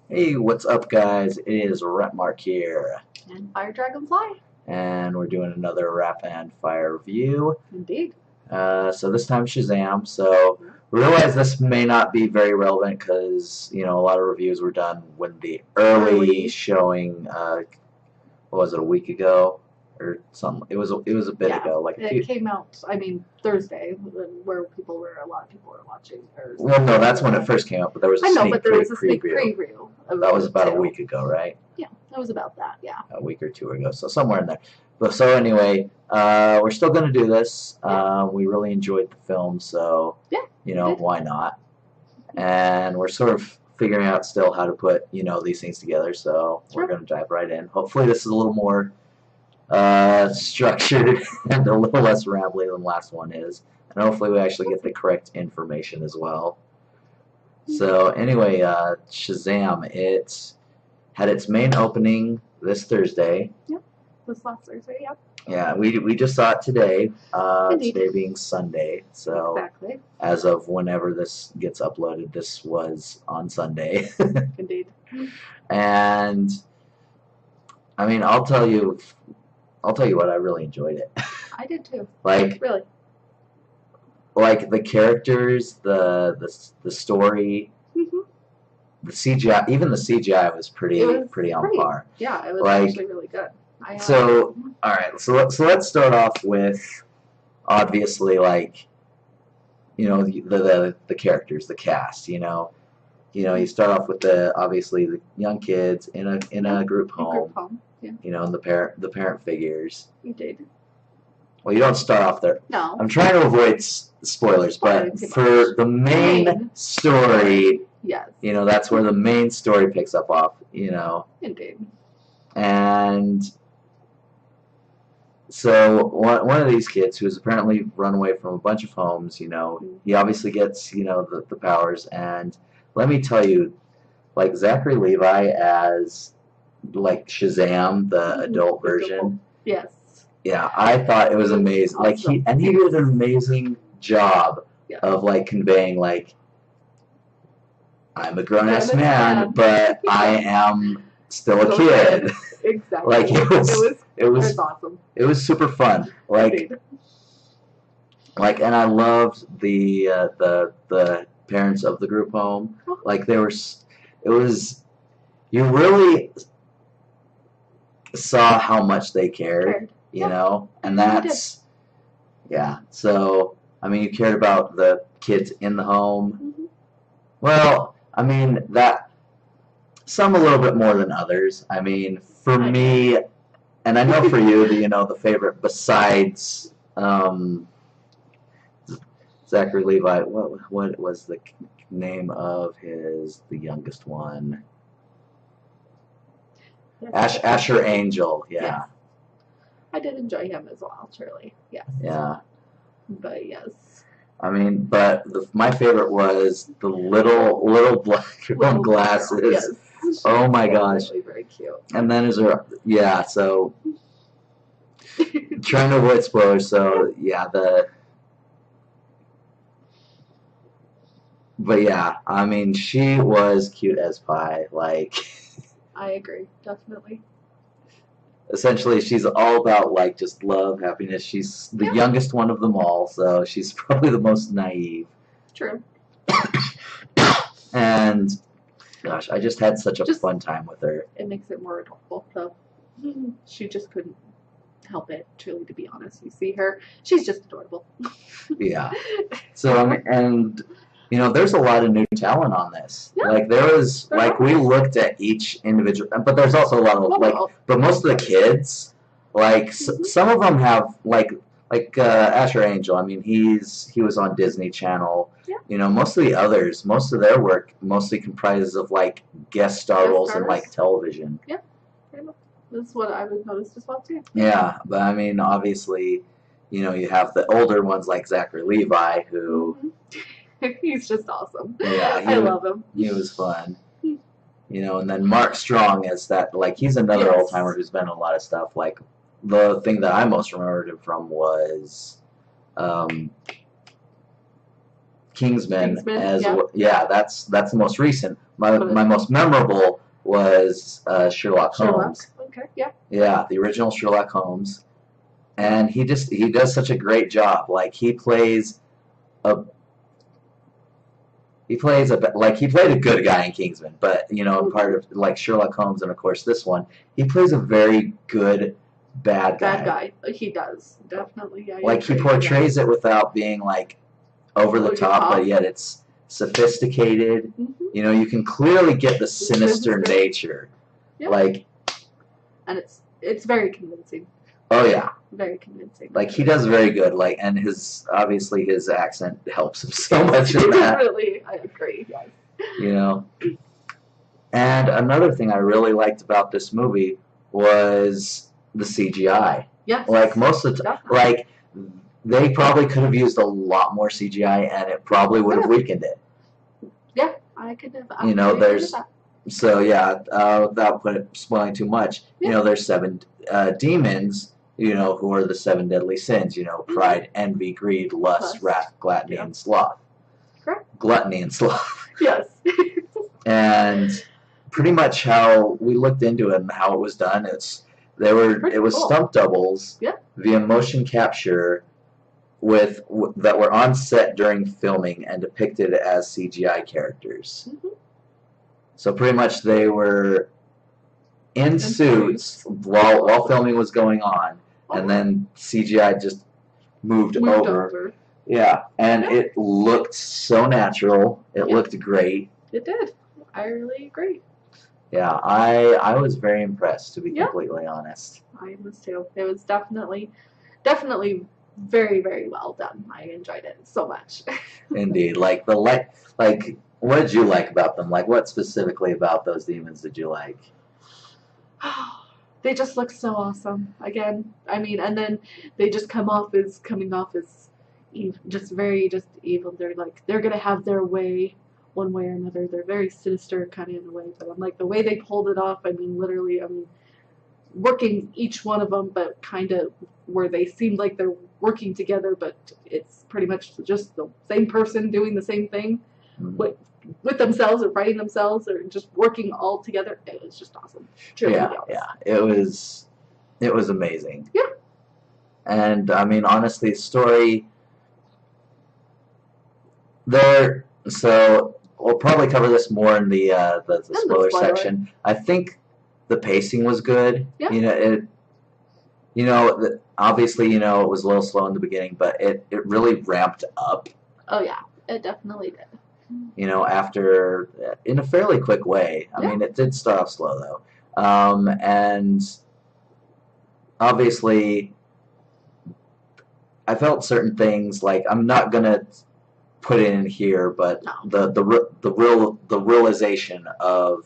Hey, what's up, guys? It is Rapmark here, And Fire Dragonfly. and we're doing another Rap and Fire review. Indeed. So this time Shazam. So we realize this may not be very relevant because a lot of reviews were done when the early showing. What was it, a week ago or something? It was a bit ago, like a few. It came out, Thursday, where a lot of people were watching. Well, no, that's when it first came out, but there was a sneak there was a preview. sneak preview. That was about a week ago, right? Yeah, that was about that. Yeah. A week or two ago, so somewhere in there. But so anyway, we're still going to do this. We really enjoyed the film, so why not? And we're sort of figuring out still how to put these things together. So we're going to dive right in. Hopefully, this is a little more structured and a little less rambly than the last one is, and hopefully we actually get the correct information as well. So anyway, Shazam, it had its main opening this Thursday. Yep, this last Thursday, yep. Yeah, we just saw it today, today being Sunday, so exactly. As of whenever this gets uploaded, this was on Sunday. Indeed. And, I mean, I'll tell you what, I really enjoyed it. I did too. Really. Like the characters, the story, the CGI, even the CGI was pretty on par. Yeah, it was actually really good. So, all right, so let's start off with obviously the characters, the cast. You start off with obviously the young kids in a group home. Yeah. And the parent figures. You did. Well, you don't start off there. No. I'm trying to avoid spoilers, but for the main story, yes. That's where the main story picks up off. Indeed. And so one of these kids who's apparently run away from a bunch of homes, he obviously gets the powers, and let me tell you, like Zachary Levi as like Shazam, the adult version. Yes. Yeah, I thought it was amazing. Awesome. He did an amazing job of conveying I'm a grown-ass man, but I am still a kid. Exactly. It was awesome. It was super fun. And I loved the parents of the group home. You really saw how much they cared. And that's, yeah. So, I mean, you cared about the kids in the home. Well, I mean, some a little bit more than others. I mean, for me, and I know for you, the favorite besides Zachary Levi, what was the name of the youngest one? Asher Angel, yeah. Yes. I did enjoy him as well, surely. Yes. Yeah. But yes. I mean, but my favorite was the little black girl glasses. Yes. Oh my gosh. Really very cute. And then so trying to avoid spoilers, so yeah, but yeah, I mean, she was cute as pie, I agree, definitely. Essentially, she's all about just love, happiness. She's the youngest one of them all, so she's probably the most naive. True. And gosh, I just had such a fun time with her. It makes it more adorable, though. She just couldn't help it, truly, to be honest. You see her, she's just adorable. Yeah. So, and there's a lot of new talent on this. Yeah. There was, we looked at each individual, but there's also a lot of, but most of the kids, some of them have, Asher Angel, I mean, he was on Disney Channel. Yeah. Most of the others, most of their work mostly comprises of, guest star roles in, television. Yeah. That's what I would notice as well, too. Yeah, but, I mean, obviously, you have the older ones like Zachary Levi, who... He's just awesome. Yeah, I love him. He was fun. And then Mark Strong as that, he's another old timer who's been in a lot of stuff. The thing that I most remembered him from was Kingsman as yeah. Yeah, that's the most recent. My most memorable was Sherlock Holmes. Okay, yeah. Yeah, the original Sherlock Holmes, and he does such a great job. Like he played a good guy in Kingsman, but part of like Sherlock Holmes and of course this one, he plays a very good bad guy. He does definitely. Yeah, like he portrays it without being like over the top, but yet it's sophisticated. You can clearly get the sinister nature. Yeah. Like, and it's very convincing. Oh yeah. Very convincing. Like he does very good. Like, and his accent helps him so much in that. Really, I agree. Yes. And another thing I really liked about this movie was the CGI. Yes. Like most of the time, like they probably could have used a lot more CGI, and it probably would have weakened it. Yeah, I could have. There's. So yeah, without spoiling too much, there's 7 demons. Who are the 7 deadly sins? Pride, envy, greed, lust, wrath, gluttony, and sloth. Correct. Gluttony and sloth. Yes. And pretty much how we looked into it and how it was done, it was stunt doubles via motion capture that were on set during filming and depicted as CGI characters. So pretty much they were in suits while filming was going on, and then CGI just moved over. Yeah, and it looked so natural. It looked great. It did. I really agree. Yeah, I was very impressed, to be completely honest. I was too. It was definitely very, very well done. I enjoyed it so much. Indeed. Like what did you like about them? Like what specifically about those demons did you like? They just look so awesome. Again, I mean, and then they just coming off as just evil. They're gonna have their way one way or another. They're very sinister kind of in a way, but I'm like the way they pulled it off. I mean, literally, working each one of them, but kind of where they seemed like they're working together, but it's pretty much just the same person doing the same thing with themselves or fighting themselves or just working all together. It was just awesome. Yeah, it was amazing. Yeah. And I mean, honestly, the story there. So we'll probably cover this more in the spoiler section. I think the pacing was good. Yeah. Obviously, it was a little slow in the beginning, but it really ramped up. Oh yeah, it definitely did. After in a fairly quick way. I mean, it did start off slow though, and obviously, I felt certain things. Like I'm not gonna put it in here, but the realization of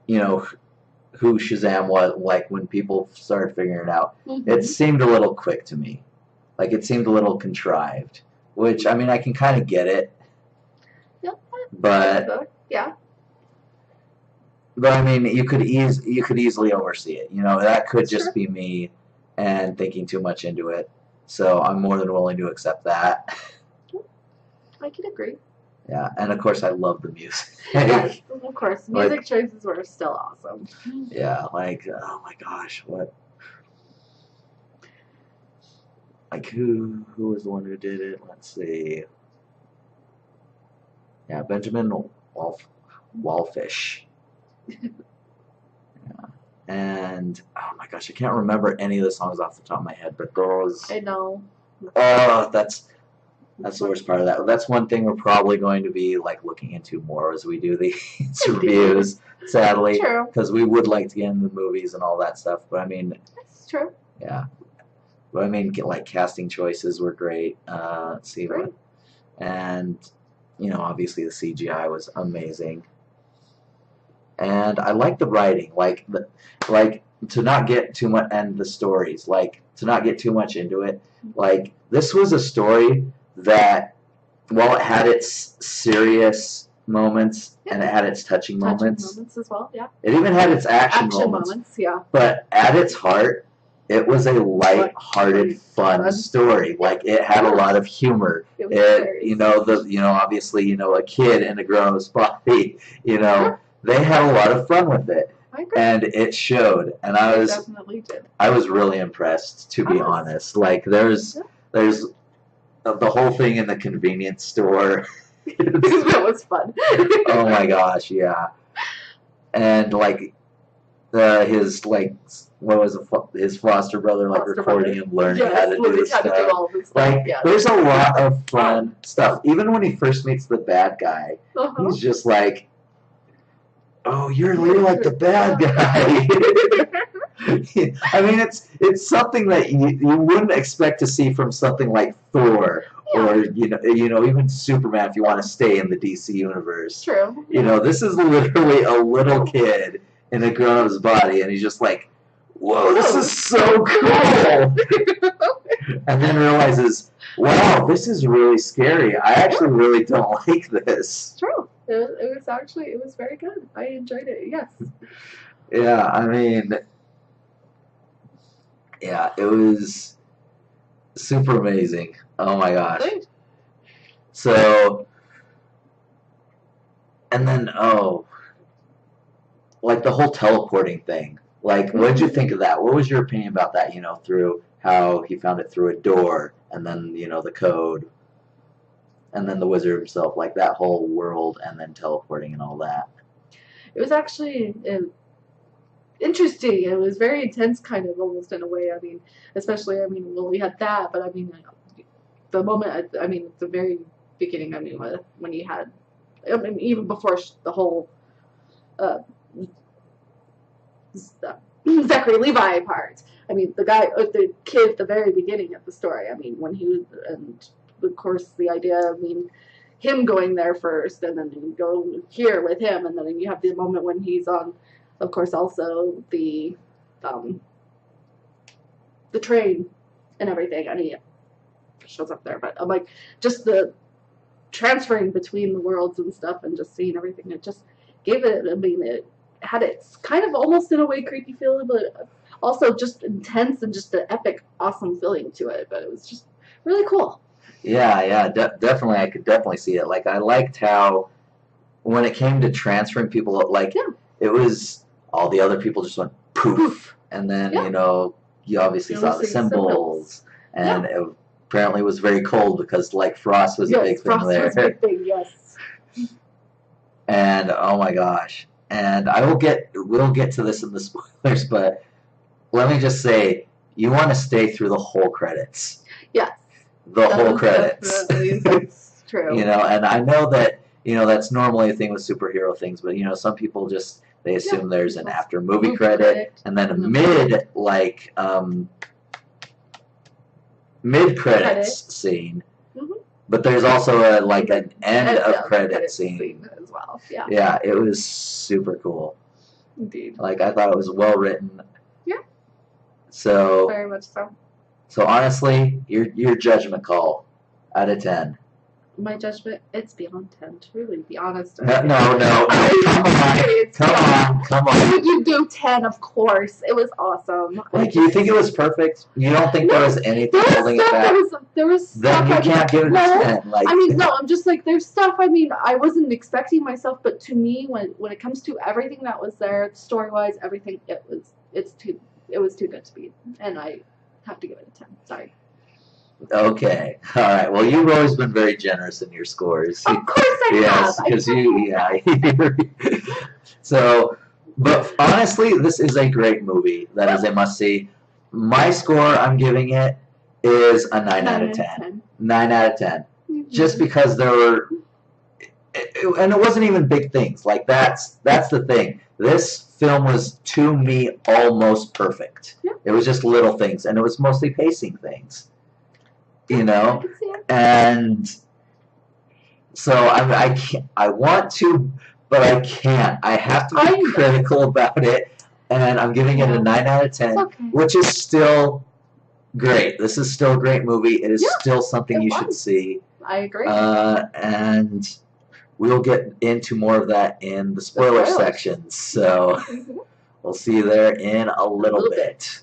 who Shazam was, like when people started figuring it out, it seemed a little quick to me. Like it seemed a little contrived. Which I mean, I can kind of get it. Yeah. But yeah. But I mean, you could easily oversee it. That could just be me and thinking too much into it. So I'm more than willing to accept that. I can agree. Yeah, and of course I love the music. Yes, of course. Music choices were still awesome. Yeah, like, oh my gosh, what? Like, who was the one who did it? Let's see. Yeah, Benjamin Wallfish. Yeah. And, oh my gosh, I can't remember any of the songs off the top of my head, but those... I know. Oh, that's the worst part of that. That's one thing we're probably going to be like looking into more as we do these reviews, sadly, because we would like to get into the movies and all that stuff. But I mean, that's true. Yeah, but I mean, like casting choices were great. Let's see what, and obviously the CGI was amazing, and I like the writing, like to not get too much, and the stories, like to not get too much into it. Like this was a story that, while it had its serious moments and it had its touching moments as well, yeah. It even had its action moments. Yeah. But at its heart, it was a light-hearted, fun story. Like, it had a lot of humor. Obviously, a kid in a grown-up's body, they had a lot of fun with it. And it showed. And I was really impressed, to be honest. Like, there's the whole thing in the convenience store. That was fun. Oh my gosh, yeah. And like his foster brother recording him learning how to do this stuff. There's a lot of fun stuff. Even when he first meets the bad guy, he's just like, "Oh, you're like the bad guy." I mean, it's something that you wouldn't expect to see from something like Thor. Or even Superman if you want to stay in the DC universe. True. This is literally a little kid in a grown-up's body, and he's just like, "Whoa, this is so cool!" And then realizes, "Wow, this is really scary. I actually really don't like this." True. It was very good. I enjoyed it. Yes. Yeah, I mean, yeah, it was super amazing. Oh my gosh. Great. So, and then, like the whole teleporting thing. Like, what did you think of that? What was your opinion about that, through how he found it through a door, and then, the code, and then the wizard himself, like that whole world, and then teleporting and all that? It was actually interesting. It was very intense, kind of, almost in a way. I mean, especially, we had that, but I mean, the moment, at the very beginning, when you had, even before the whole Zachary Levi part. The kid at the very beginning of the story. When he was, and of course the idea, him going there first, and then you go here with him, and then you have the moment when he's on, of course, also the train and everything, and he shows up there. But I'm like, just the transferring between the worlds and stuff, and just seeing everything, it just gave it. It had its kind of almost in a way creepy feeling, but also just intense and just an epic, awesome feeling to it. But it was just really cool. Yeah, definitely. I could definitely see it. Like, I liked how when it came to transferring people, it was all the other people just went poof, and then you obviously saw the symbols, and it apparently was very cold because frost was a big thing there. Was a big thing, yes. And oh my gosh. And we'll get to this in the spoilers, but let me just say, you want to stay through the whole credits. Yes. The whole credits. That's true. And I know that, that's normally a thing with superhero things, but some people just, they assume there's an after movie credit and then a mid credits scene. Mm-hmm. But there's also an end of credit scene as well. Yeah. Yeah, it was super cool. Indeed. I thought it was well written. Yeah. So very much so. So honestly, your judgment call out of 10. My judgment, it's beyond 10. To really be honest. No. Come on. You do 10, of course. It was awesome. You think it was perfect? You don't think there was anything holding it back? There was then you can't give it a 10. I'm just there's stuff. I wasn't expecting myself, but to me, when it comes to everything that was there, story-wise, everything, it was too good to be, and I have to give it a 10. Sorry. Okay. All right. Well, you've always been very generous in your scores. Of course I have. Yes, because you. So, but honestly, this is a great movie. That is a must-see. My score I'm giving it is a 9 out of 10. 9 out of 10. Mm-hmm. Just because there were, and it wasn't even big things. That's the thing. This film was, to me, almost perfect. Yeah. It was just little things, and it was mostly pacing things. And so I can't. I want to, but I can't. I have to be critical about it, and I'm giving it a 9 out of 10, which is still great. This is still a great movie. It is still something you should see. I agree. And we'll get into more of that in the spoiler section. So we'll see you there in a little bit.